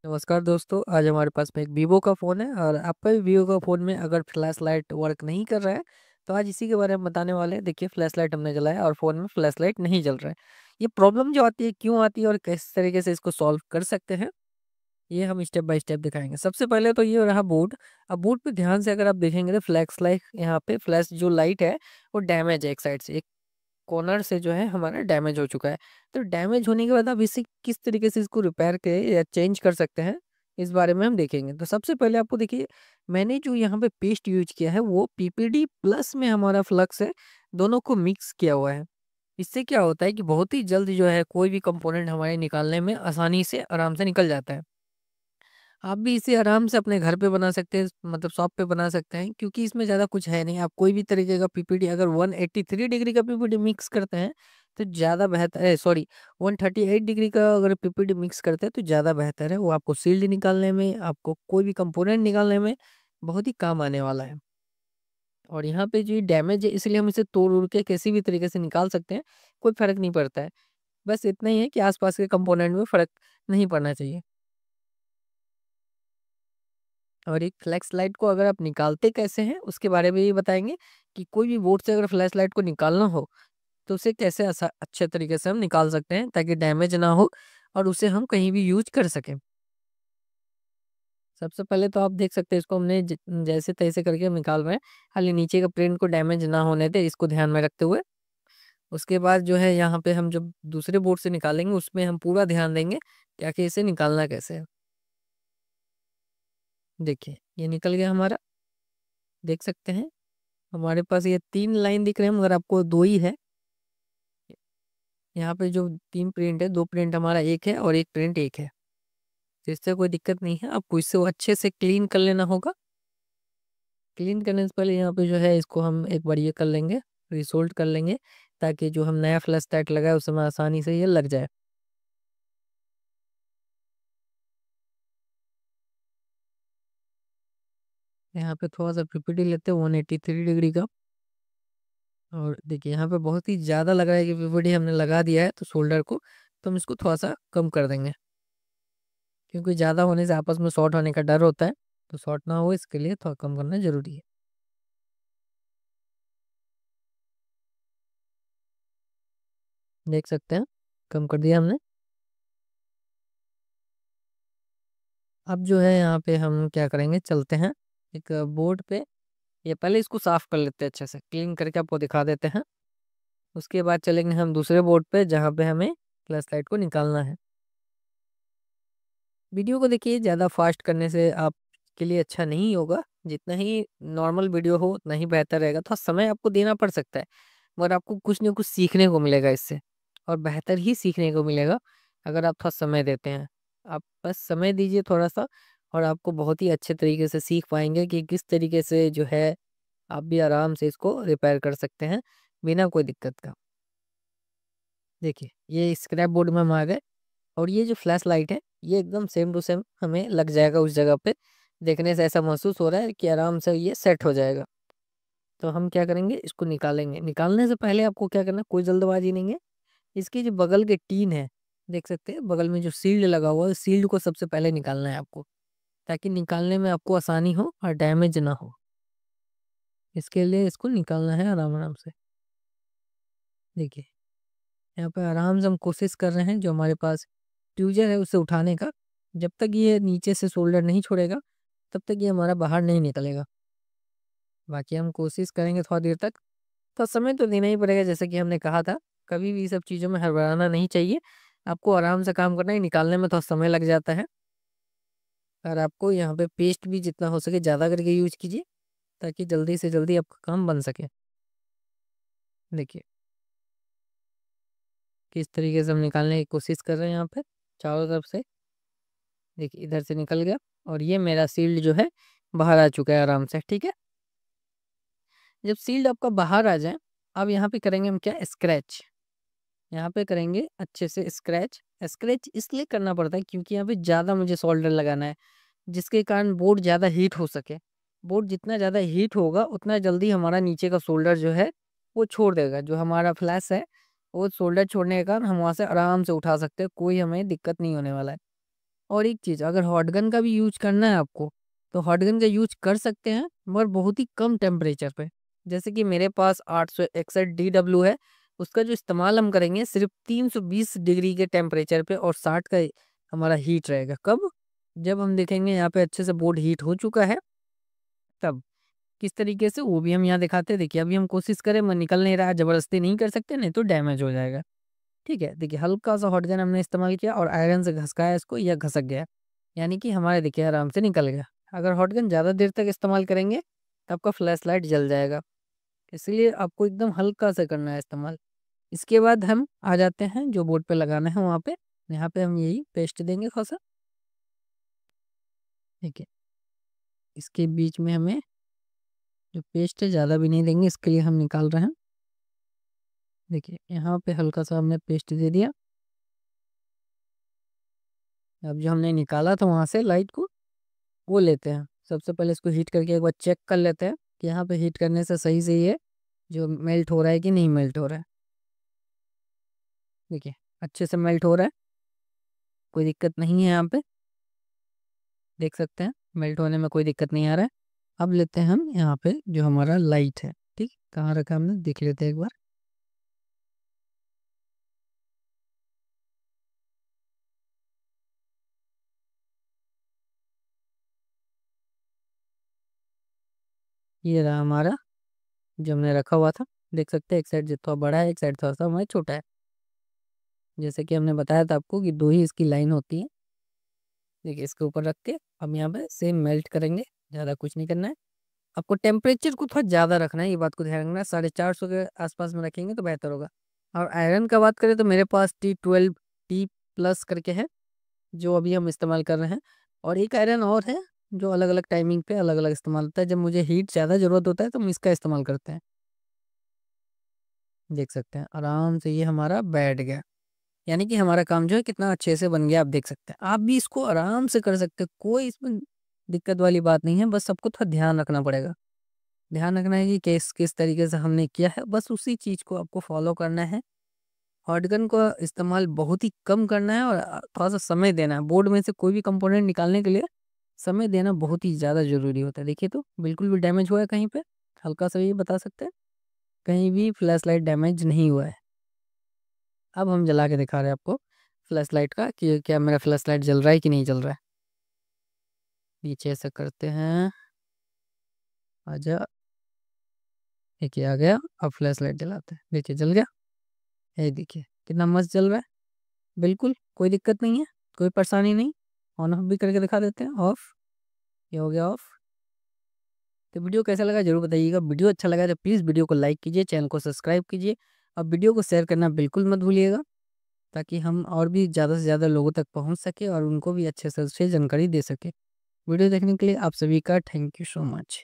नमस्कार दोस्तों, आज हमारे पास में एक वीवो का फ़ोन है और आपका भी वीवो का फ़ोन में अगर फ्लैश लाइट वर्क नहीं कर रहा है, तो आज इसी के बारे में बताने वाले हैं। देखिए, फ्लैश लाइट हमने जलाया और फ़ोन में फ्लैश लाइट नहीं जल रहा है। ये प्रॉब्लम जो आती है, क्यों आती है और किस तरीके से इसको सॉल्व कर सकते हैं, ये हम स्टेप बाय स्टेप दिखाएँगे। सबसे पहले तो ये रहा बोर्ड। अब बोर्ड पे ध्यान से अगर आप देखेंगे तो फ्लैश लाइट यहाँ पे फ्लैश जो लाइट है, वो डैमेज है एक साइड से। एक कॉर्नर से जो है हमारा डैमेज हो चुका है। तो डैमेज होने के बाद आप इसे किस तरीके से इसको रिपेयर के या चेंज कर सकते हैं, इस बारे में हम देखेंगे। तो सबसे पहले आपको देखिए, मैंने जो यहाँ पे पेस्ट यूज़ किया है वो पीपीडी प्लस में हमारा फ्लक्स है, दोनों को मिक्स किया हुआ है। इससे क्या होता है कि बहुत ही जल्द जो है कोई भी कंपोनेंट हमारे निकालने में आसानी से आराम से निकल जाता है। आप भी इसे आराम से अपने घर पे बना सकते हैं, मतलब शॉप पे बना सकते हैं, क्योंकि इसमें ज़्यादा कुछ है नहीं। आप कोई भी तरीके का पीपीटी अगर 183 डिग्री का पीपीटी मिक्स करते हैं तो ज़्यादा बेहतर है, सॉरी 138 डिग्री का अगर पीपीटी मिक्स करते हैं तो ज़्यादा बेहतर है। वो आपको शील्ड निकालने में, आपको कोई भी कंपोनेंट निकालने में बहुत ही काम आने वाला है। और यहाँ पे जो ये डैमेज है, इसलिए हम इसे तोड़-उड़ के किसी भी तरीके से निकाल सकते हैं, कोई फ़र्क नहीं पड़ता है। बस इतना ही है कि आस-पास के कंपोनेंट में फ़र्क नहीं पड़ना चाहिए। और एक फ्लैश लाइट को अगर आप निकालते कैसे हैं, उसके बारे में भी बताएँगे कि कोई भी बोर्ड से अगर फ्लैश लाइट को निकालना हो, तो उसे कैसे अच्छे तरीके से हम निकाल सकते हैं ताकि डैमेज ना हो और उसे हम कहीं भी यूज़ कर सकें। सबसे पहले तो आप देख सकते हैं, इसको हमने जैसे-तैसे करके हम निकाल रहे हैं। खाली नीचे का प्रिंट को डैमेज ना होने दें, इसको ध्यान में रखते हुए। उसके बाद जो है यहाँ पे हम जब दूसरे बोर्ड से निकालेंगे, उसमें हम पूरा ध्यान देंगे कि आखिर इसे निकालना कैसे है। देखिए, ये निकल गया हमारा, देख सकते हैं। हमारे पास ये 3 लाइन दिख रहे हैं, मगर आपको 2 ही है। यहाँ पे जो 3 प्रिंट है, 2 प्रिंट हमारा 1 है और 1 प्रिंट 1 है। तो इससे कोई दिक्कत नहीं है, आपको इसे वो अच्छे से क्लीन कर लेना होगा। क्लीन करने से पहले यहाँ पे जो है इसको हम एक बार ये कर लेंगे, रीसोल्ड कर लेंगे, ताकि जो हम नया फ्लैश लाइट लगाए उसमें आसानी से ये लग जाए। यहाँ पे थोड़ा-सा पीपीटी लेते हैं 183 डिग्री का, और देखिए यहाँ पे बहुत ही ज़्यादा लग रहा है कि पीपीटी हमने लगा दिया है तो शोल्डर को, तो हम इसको थोड़ा-सा कम कर देंगे। क्योंकि ज़्यादा होने से आपस में शॉर्ट होने का डर होता है, तो शॉर्ट ना हो इसके लिए थोड़ा कम करना ज़रूरी है। देख सकते हैं, कम कर दिया हमने। अब जो है यहाँ पे हम क्या करेंगे, चलते हैं एक बोर्ड पे। ये पहले इसको साफ कर लेते हैं अच्छे से, क्लीन करके आपको दिखा देते हैं। उसके बाद चलेंगे हम दूसरे बोर्ड पे, जहाँ पे हमें फ्लैश लाइट को निकालना है। वीडियो को देखिए, ज़्यादा फास्ट करने से आपके लिए अच्छा नहीं होगा। जितना ही नॉर्मल वीडियो हो उतना ही बेहतर रहेगा। थोड़ा समय आपको देना पड़ सकता है, मगर आपको कुछ न कुछ सीखने को मिलेगा इससे, और बेहतर ही सीखने को मिलेगा अगर आप थोड़ा समय देते हैं। आप बस समय दीजिए थोड़ा-सा, और आपको बहुत ही अच्छे तरीके से सीख पाएँगे कि किस तरीके से जो है आप भी आराम से इसको रिपेयर कर सकते हैं, बिना कोई दिक्कत का। देखिए, ये स्क्रैप बोर्ड में हम आ गए, और ये जो फ्लैश लाइट है, ये एकदम सेम टू सेम हमें लग जाएगा उस जगह पे। देखने से ऐसा महसूस हो रहा है कि आराम से ये सेट हो जाएगा। तो हम क्या करेंगे, इसको निकालेंगे। निकालने से पहले आपको क्या करना है, कोई जल्दबाजी नहीं है। इसकी जो बगल के टीन है, देख सकते हैं बगल में जो शील्ड लगा हुआ है, शील्ड को सबसे पहले निकालना है आपको, ताकि निकालने में आपको आसानी हो और डैमेज ना हो। इसके लिए इसको निकालना है आराम-आराम से। देखिए, यहाँ पे आराम से हम कोशिश कर रहे हैं, जो हमारे पास ट्यूज़र है उसे उठाने का। जब तक ये नीचे से शोल्डर नहीं छोड़ेगा, तब तक ये हमारा बाहर नहीं निकलेगा। बाकी हम कोशिश करेंगे थोड़ा देर तक। तो समय तो देना ही पड़ेगा, जैसे कि हमने कहा था, कभी भी सब चीज़ों में हड़बड़ाना नहीं चाहिए। आपको आराम से काम करना है, निकालने में थोड़ा समय लग जाता है। और आपको यहाँ पे पेस्ट भी जितना हो सके ज़्यादा करके यूज़ कीजिए, ताकि जल्दी से जल्दी आपका काम बन सके। देखिए, किस तरीके से हम निकालने की कोशिश कर रहे हैं यहाँ पे, चारों तरफ से। देखिए, इधर से निकल गया, और ये मेरा शील्ड जो है बाहर आ चुका है आराम से, ठीक है। जब शील्ड आपका बाहर आ जाए, अब यहाँ पे करेंगे हम क्या, स्क्रैच। यहाँ पे करेंगे अच्छे से स्क्रैच। स्क्रैच इसलिए करना पड़ता है क्योंकि यहाँ पे ज़्यादा मुझे सोल्डर लगाना है, जिसके कारण बोर्ड ज़्यादा हीट हो सके। बोर्ड जितना ज़्यादा हीट होगा उतना जल्दी हमारा नीचे का शोल्डर जो है वो छोड़ देगा। जो हमारा फ्लैश है, वो शोल्डर छोड़ने के कारण हम वहाँ से आराम से उठा सकते हैं, कोई हमें दिक्कत नहीं होने वाला है। और एक चीज़, अगर हॉट गन का भी यूज़ करना है आपको, तो हॉट गन का यूज़ कर सकते हैं, मगर बहुत ही कम टेम्परेचर पे। जैसे कि मेरे पास 861 DW है, उसका जो इस्तेमाल हम करेंगे सिर्फ़ 320 डिग्री के टेम्परेचर पे, और 60 का हमारा हीट रहेगा। कब? जब हम देखेंगे यहाँ पे अच्छे से बोर्ड हीट हो चुका है, तब। किस तरीके से, वो भी हम यहाँ दिखाते हैं। देखिए, अभी हम कोशिश करें, मगर निकल नहीं रहा है, ज़बरदस्ती नहीं कर सकते, नहीं तो डैमेज हो जाएगा। ठीक है, देखिए हल्का-सा हॉट गन हमने इस्तेमाल किया और आयरन से घसकाया इसको, यह घसक गया। यानी कि हमारे देखिए आराम से निकल गया। अगर हॉट गन ज़्यादा देर तक इस्तेमाल करेंगे, तो आपका फ्लैश लाइट जल जाएगा। इसलिए आपको एकदम हल्का सा करना है इस्तेमाल। इसके बाद हम आ जाते हैं जो बोर्ड पे लगाना है वहाँ पे। यहाँ पे हम यही पेस्ट देंगे थोड़ा-सा, ठीक है। इसके बीच में हमें जो पेस्ट है ज़्यादा भी नहीं देंगे, इसके लिए हम निकाल रहे हैं। देखिए, यहाँ पे हल्का-सा हमने पेस्ट दे दिया। अब जो हमने निकाला था वहाँ से लाइट को, वो लेते हैं। सबसे पहले इसको हीट करके एक बार चेक कर लेते हैं कि यहाँ पे हीट करने से सही है, जो मेल्ट हो रहा है कि नहीं मेल्ट हो रहा है। देखिए, अच्छे से मेल्ट हो रहा है, कोई दिक्कत नहीं है यहाँ पे, देख सकते हैं मेल्ट होने में कोई दिक्कत नहीं आ रहा है। अब लेते हैं हम यहाँ पे जो हमारा लाइट है, ठीक, कहाँ रखा हमने देख लेते हैं एक बार। ये रहा हमारा, जो हमने रखा हुआ था। देख सकते हैं एक साइड थोड़ा बड़ा है, एक साइड थोड़ा सा हमारा छोटा है। जैसे कि हमने बताया था आपको कि दो ही इसकी लाइन होती है। देखिए, इसके ऊपर रख के हम यहाँ पे सेम मेल्ट करेंगे, ज़्यादा कुछ नहीं करना है। आपको टेम्परेचर को थोड़ा ज़्यादा रखना है, ये बात को ध्यान रखना है। 450 के आसपास में रखेंगे तो बेहतर होगा। और आयरन का बात करें तो मेरे पास T12 T प्लस करके है, जो अभी हम इस्तेमाल कर रहे हैं। और एक आयरन और है, जो अलग अलग टाइमिंग पे अलग अलग इस्तेमाल होता है। जब मुझे हीट ज़्यादा ज़रूरत होता है तो हम इसका इस्तेमाल करते हैं। देख सकते हैं आराम से ये हमारा बैठ गया। यानी कि हमारा काम जो है कितना अच्छे से बन गया, आप देख सकते हैं। आप भी इसको आराम से कर सकते हैं, कोई इसमें दिक्कत वाली बात नहीं है। बस सबको थोड़ा ध्यान रखना पड़ेगा। ध्यान रखना है कि किस किस तरीके से हमने किया है, बस उसी चीज़ को आपको फॉलो करना है। हॉटगन का इस्तेमाल बहुत ही कम करना है, और थोड़ा-सा समय देना है। बोर्ड में से कोई भी कंपोनेंट निकालने के लिए समय देना बहुत ही ज़्यादा ज़रूरी होता है। देखिए तो बिल्कुल भी डैमेज हुआ है कहीं पे? हल्का-सा ये बता सकते हैं? कहीं भी फ्लैश लाइट डैमेज नहीं हुआ है। अब हम जला के दिखा रहे हैं आपको फ्लैश लाइट का कि क्या मेरा फ्लैश लाइट जल रहा है कि नहीं जल रहा है। नीचे ऐसा करते हैं, आजा, देखिए आ गया। अब फ्लैश लाइट जलाते हैं, देखिए जल गया। ये देखिए कितना मस्त जल रहा है। बिल्कुल कोई दिक्कत नहीं है, कोई परेशानी नहीं। ऑन ऑफ भी करके दिखा देते हैं, ऑफ, ये हो गया ऑफ। तो वीडियो कैसा लगा ज़रूर बताइएगा। वीडियो अच्छा लगा तो प्लीज़ वीडियो को लाइक कीजिए, चैनल को सब्सक्राइब कीजिए, और वीडियो को शेयर करना बिल्कुल मत भूलिएगा, ताकि हम और भी ज़्यादा से ज़्यादा लोगों तक पहुँच सके और उनको भी अच्छे से जानकारी दे सके। वीडियो देखने के लिए आप सभी का थैंक यू सो मच।